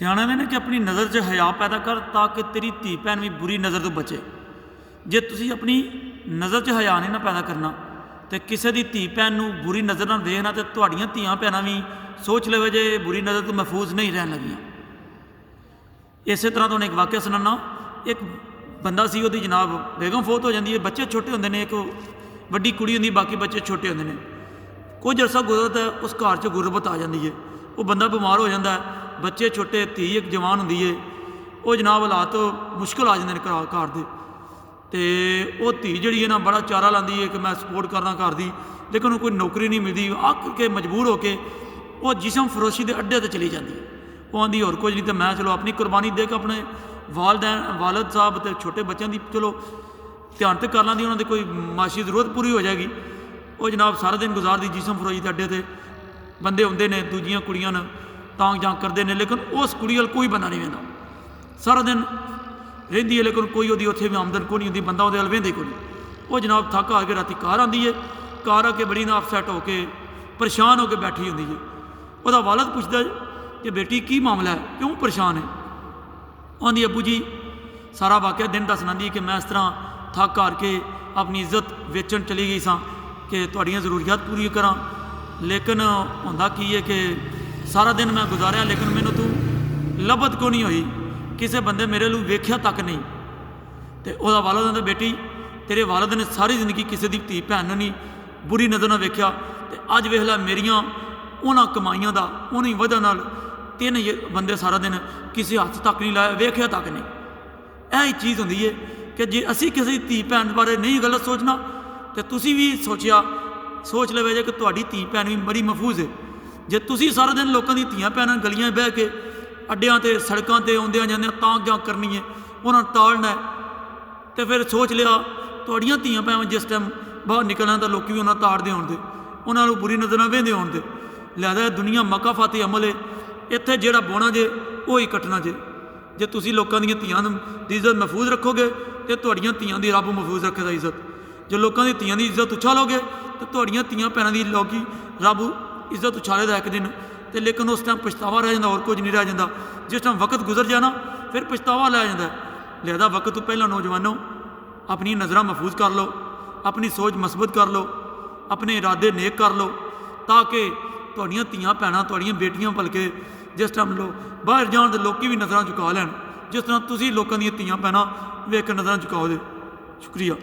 ਸਿਆਣੇ ਨੇ ਕਿ ਆਪਣੀ ਨਜ਼ਰ 'ਚ ਹਯਾ ਪੈਦਾ ਕਰ ਤਾਂ ਕਿ ਤੇਰੀ ਧੀ ਭੈਣ ਵੀ ਬੁਰੀ ਨਜ਼ਰ ਤੋਂ ਬਚੇ। ਜੇ ਤੁਸੀਂ ਆਪਣੀ ਨਜ਼ਰ 'ਚ ਹਯਾ ਨਹੀਂ ਨਾ ਪੈਦਾ ਕਰਨਾ ਤੇ ਕਿਸੇ ਦੀ ਧੀ ਭੈਣ ਨੂੰ ਬੁਰੀ ਨਜ਼ਰ ਨਾਲ ਵੇਖਣਾ ਤੇ ਤੁਹਾਡੀਆਂ ਧੀਆਂ ਭੈਣਾਂ ਵੀ ਸੋਚ ਲਵੇ ਜੇ ਬੁਰੀ ਨਜ਼ਰ ਤੋਂ ਮਹਿਫੂਜ਼ ਨਹੀਂ ਰਹਿਣ ਲੱਗੀਆਂ। ਇਸੇ ਤਰ੍ਹਾਂ ਤੁਹਾਨੂੰ ਇੱਕ ਵਾਕਿਆ ਸੁਣਾਉਣਾ। ਇੱਕ ਬੰਦਾ ਸੀ, ਉਹਦੀ ਜਨਾਬ ਬੇਗਮ ਫੌਤ ਹੋ ਜਾਂਦੀ ਹੈ, ਬੱਚੇ ਛੋਟੇ ਹੁੰਦੇ ਨੇ, ਇੱਕ ਵੱਡੀ ਕੁੜੀ ਹੁੰਦੀ, ਬਾਕੀ ਬੱਚੇ ਛੋਟੇ ਹੁੰਦੇ ਨੇ। ਕੁਝ ਅਰਸਾ ਗੁਜ਼ਰਦਾ ਉਸ ਘਰ 'ਚ ਗੁਰਬਤ ਆ ਜਾਂਦੀ ਹੈ, ਉਹ ਬੰਦਾ ਬਿਮਾਰ ਹੋ ਜਾਂਦਾ, ਬੱਚੇ ਛੋਟੇ, ਧੀ ਇੱਕ ਜਵਾਨ ਹੁੰਦੀ ਹੈ। ਉਹ ਜਨਾਬ ਹਾਲਾਤ ਮੁਸ਼ਕਿਲ ਆ ਜਾਂਦੇ ਨੇ ਘਰ ਦੇ, ਅਤੇ ਉਹ ਧੀ ਜਿਹੜੀ ਹੈ ਨਾ ਬੜਾ ਚਾਰਾ ਲਾਉਂਦੀ ਹੈ ਕਿ ਮੈਂ ਸਪੋਰਟ ਕਰਨਾ ਘਰ ਦੀ, ਲੇਕਿਨ ਉਹਨੂੰ ਕੋਈ ਨੌਕਰੀ ਨਹੀਂ ਮਿਲਦੀ। ਅੱਕ ਕੇ ਮਜਬੂਰ ਹੋ ਕੇ ਉਹ ਜਿਸਮ ਫਰੋਸ਼ੀ ਦੇ ਅੱਡੇ 'ਤੇ ਚਲੀ ਜਾਂਦੀ ਹੈ। ਉਹ ਆਂਦੀ ਹੋਰ ਕੁਝ ਨਹੀਂ ਤਾਂ ਮੈਂ ਚਲੋ ਆਪਣੀ ਕੁਰਬਾਨੀ ਦੇ ਕੇ ਆਪਣੇ ਵਾਲਦ ਸਾਹਿਬ ਅਤੇ ਛੋਟੇ ਬੱਚਿਆਂ ਦੀ ਚਲੋ ਧਿਆਨ ਤੇ ਕਰ ਲਾਂਦੀ, ਉਹਨਾਂ ਦੀ ਕੋਈ ਮਾਸ਼ੀ ਜ਼ਰੂਰਤ ਪੂਰੀ ਹੋ ਜਾਏਗੀ। ਉਹ ਜਨਾਬ ਸਾਰਾ ਦਿਨ ਗੁਜ਼ਾਰਦੀ ਜਿਸਮ ਫਰੋਸ਼ੀ ਦੇ ਅੱਡੇ 'ਤੇ। ਬੰਦੇ ਆਉਂਦੇ ਨੇ, ਦੂਜੀਆਂ ਕੁੜੀਆਂ ਨੂੰ ਤਾਂਗ ਜਾਂਗ ਕਰਦੇ ਨੇ, ਲੇਕਿਨ ਉਸ ਕੁੜੀ ਵੱਲ ਕੋਈ ਬੰਦਾ ਨਹੀਂ ਵਹਿੰਦਾ। ਸਾਰਾ ਦਿਨ ਰਹਿੰਦੀ ਹੈ ਲੇਕਿਨ ਕੋਈ ਉਹਦੀ ਉੱਥੇ ਵੀ ਆਮਦਨ ਕੋਈ ਨਹੀਂ ਹੁੰਦੀ, ਬੰਦਾ ਉਹਦੇ ਵੱਲ ਵਹਿੰਦੇ ਕੋਈ ਨਹੀਂ। ਉਹ ਜਨਾਬ ਥੱਕ ਆ ਕੇ ਰਾਤੀ ਘਰ ਆਉਂਦੀ ਹੈ, ਘਰ ਆ ਕੇ ਬੜੀ ਨਾ ਅਪਸੈਟ ਹੋ ਕੇ ਪਰੇਸ਼ਾਨ ਹੋ ਕੇ ਬੈਠੀ ਹੁੰਦੀ ਹੈ। ਉਹਦਾ ਵਾਲਦ ਪੁੱਛਦਾ ਕਿ ਬੇਟੀ ਕੀ ਮਾਮਲਾ ਹੈ, ਕਿਉਂ ਪਰੇਸ਼ਾਨ ਹੈ? ਆਂਦੀ ਅੱਬੂ ਜੀ ਸਾਰਾ ਵਾਕਿਆ ਦਿਨ ਦਾ ਸੁਣਾਉਂਦੀ ਕਿ ਮੈਂ ਇਸ ਤਰ੍ਹਾਂ ਥੱਕ ਹਾਰ ਕੇ ਆਪਣੀ ਇੱਜ਼ਤ ਵੇਚਣ ਚਲੀ ਗਈ ਸਾਂ ਕਿ ਤੁਹਾਡੀਆਂ ਜ਼ਰੂਰੀਅਤ ਪੂਰੀ ਕਰਾਂ, ਲੇਕਿਨ ਹੁੰਦਾ ਕੀ ਹੈ ਕਿ ਸਾਰਾ ਦਿਨ ਮੈਂ ਗੁਜ਼ਾਰਿਆ ਲੇਕਿਨ ਮੈਨੂੰ ਤੂੰ ਲੱਭਤ ਕਿਉਂ ਨਹੀਂ ਹੋਈ, ਕਿਸੇ ਬੰਦੇ ਮੇਰੇ ਨੂੰ ਵੇਖਿਆ ਤੱਕ ਨਹੀਂ। ਅਤੇ ਉਹਦਾ ਵਾਲਦ ਕਹਿੰਦਾ ਬੇਟੀ ਤੇਰੇ ਵਾਲਦ ਨੇ ਸਾਰੀ ਜ਼ਿੰਦਗੀ ਕਿਸੇ ਦੀ ਧੀ ਭੈਣ ਨੂੰ ਨਹੀਂ ਬੁਰੀ ਨਜ਼ਰ ਨਾਲ ਵੇਖਿਆ, ਅਤੇ ਅੱਜ ਵੇਖ ਲੈ ਮੇਰੀਆਂ ਉਹਨਾਂ ਕਮਾਈਆਂ ਦਾ ਉਹਨੀ ਵਜ੍ਹਾ ਨਾਲ 3 ਬੰਦੇ ਸਾਰਾ ਦਿਨ ਕਿਸੇ ਹੱਥ ਤੱਕ ਨਹੀਂ ਲਾਇਆ, ਵੇਖਿਆ ਤੱਕ ਨਹੀਂ। ਇਹ ਹੀ ਚੀਜ਼ ਹੁੰਦੀ ਹੈ ਕਿ ਜੇ ਅਸੀਂ ਕਿਸੇ ਦੀ ਧੀ ਭੈਣ ਬਾਰੇ ਨਹੀਂ ਗਲਤ ਸੋਚਣਾ ਤੇ ਤੁਸੀਂ ਵੀ ਸੋਚ ਲਵੇ ਜੇ ਕਿ ਤੁਹਾਡੀ ਧੀ ਭੈਣ ਵੀ ਬੜੀ ਮਹਿਫੂਜ਼ ਹੈ। ਜੇ ਤੁਸੀਂ ਸਾਰਾ ਦਿਨ ਲੋਕਾਂ ਦੀ ਧੀਆਂ ਭੈਣਾਂ ਗਲੀਆਂ ਬਹਿ ਕੇ ਅੱਡਿਆਂ 'ਤੇ ਸੜਕਾਂ 'ਤੇ ਆਉਂਦਿਆਂ ਜਾਂਦਿਆਂ ਤਾਂਗ ਜਾਂਗ ਕਰਨੀ ਹੈ, ਉਹਨਾਂ ਨੂੰ ਤਾੜਨਾ ਹੈ, ਅਤੇ ਫਿਰ ਸੋਚ ਲਿਆ ਤੁਹਾਡੀਆਂ ਧੀਆਂ ਭੈਣਾਂ ਜਿਸ ਟਾਈਮ ਬਾਹਰ ਨਿਕਲਣਾ ਤਾਂ ਲੋਕ ਵੀ ਉਹਨਾਂ ਤਾੜਦੇ ਹੋਣ ਦੇ, ਉਹਨਾਂ ਨੂੰ ਬੁਰੀ ਨਜ਼ਰ ਨਾਲ ਵਹਿੰਦੇ ਹੋਣ ਦੇ। ਲਿਹਾਜ਼ਾ ਦੁਨੀਆ ਮਕਾਫਾਤੀ ਅਮਲ ਹੈ, ਇੱਥੇ ਜਿਹੜਾ ਬੋਣਾ ਜੇ ਉਹ ਹੀ ਕੱਟਣਾ ਜੇ। ਜੇ ਤੁਸੀਂ ਲੋਕਾਂ ਦੀਆਂ ਧੀਆਂ ਦੀ ਇੱਜ਼ਤ ਮਹਿਫੂਜ਼ ਰੱਖੋਗੇ ਤਾਂ ਤੁਹਾਡੀਆਂ ਧੀਆਂ ਦੀ ਰੱਬ ਮਹਿਫੂਜ਼ ਰੱਖੇਗਾ ਇੱਜ਼ਤ। ਜੇ ਲੋਕਾਂ ਦੀ ਧੀਆਂ ਦੀ ਇੱਜ਼ਤ ਉਛਾਲੋਗੇ ਤਾਂ ਤੁਹਾਡੀਆਂ ਧੀਆਂ ਭੈਣਾਂ ਦੀ ਰੱਬ ਇੱਜ਼ਤ ਉਛਾਲੇਗਾ ਇੱਕ ਦਿਨ। ਅਤੇ ਲੇਕਿਨ ਉਸ ਟਾਈਮ ਪਛਤਾਵਾ ਰਹਿ ਜਾਂਦਾ, ਹੋਰ ਕੁਝ ਨਹੀਂ ਰਹਿ ਜਾਂਦਾ। ਜਿਸ ਟਾਈਮ ਵਕਤ ਗੁਜ਼ਰ ਜਾਣਾ ਫਿਰ ਪਛਤਾਵਾ ਲੈ ਜਾਂਦਾ। ਲਿਹਾਜ਼ਾ ਵਕਤ ਤੋਂ ਪਹਿਲਾਂ ਨੌਜਵਾਨੋ ਆਪਣੀ ਨਜ਼ਰਾਂ ਮਹਿਫੂਜ਼ ਕਰ ਲਓ, ਆਪਣੀ ਸੋਚ ਮਸਬਤ ਕਰ ਲਓ, ਆਪਣੇ ਇਰਾਦੇ ਨੇਕ ਕਰ ਲਓ, ਤਾਂ ਕਿ ਤੁਹਾਡੀਆਂ ਧੀਆਂ ਭੈਣਾਂ ਤੁਹਾਡੀਆਂ ਬੇਟੀਆਂ ਬਲਕਿ ਜਿਸ ਟਾਈਮ ਬਾਹਰ ਜਾਣ ਦੇ ਲੋਕੀ ਵੀ ਨਜ਼ਰਾਂ ਝੁਕਾ ਲੈਣ, ਜਿਸ ਤਰ੍ਹਾਂ ਤੁਸੀਂ ਲੋਕਾਂ ਦੀਆਂ ਧੀਆਂ ਭੈਣਾਂ ਵੇਖ ਕੇ ਨਜ਼ਰਾਂ ਝੁਕਾਓਗੇ। ਸ਼ੁਕਰੀਆ।